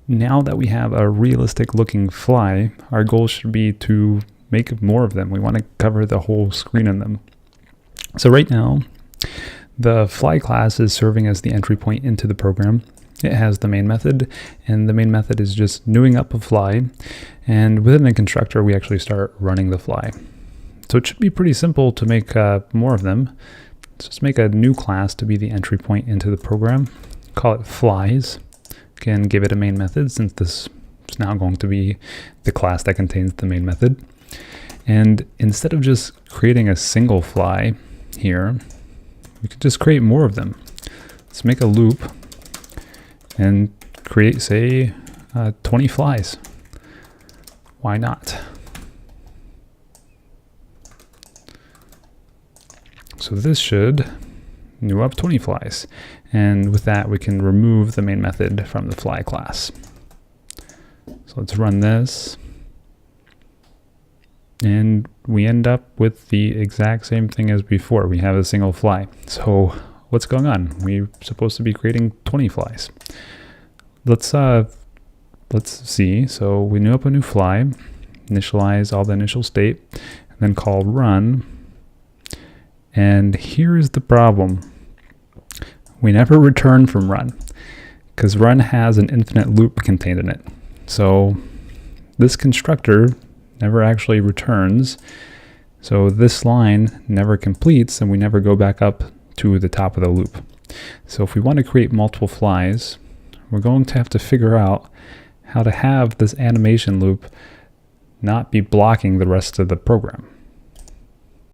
Now that we have a realistic looking fly, our goal should be to make more of them. We want to cover the whole screen in them. So right now, the fly class is serving as the entry point into the program. It has the main method, and the main method is just newing up a fly. And within the constructor, we actually start running the fly. So it should be pretty simple to make more of them. Let's just make a new class to be the entry point into the program. Call it flies. Again, give it a main method, since this is now going to be the class that contains the main method. And instead of just creating a single fly here, we could just create more of them. Let's make a loop and create, say, 20 flies. Why not? So this should new up 20 flies. And with that, we can remove the main method from the fly class. So let's run this. And we end up with the exact same thing as before. We have a single fly. So what's going on? We're supposed to be creating 20 flies. Let's see. So we new up a new fly, initialize all the initial state, and then call run. And here's the problem. We never return from run, because run has an infinite loop contained in it. So this constructor never actually returns. So this line never completes, and we never go back up to the top of the loop. So if we want to create multiple flies, we're going to have to figure out how to have this animation loop not be blocking the rest of the program.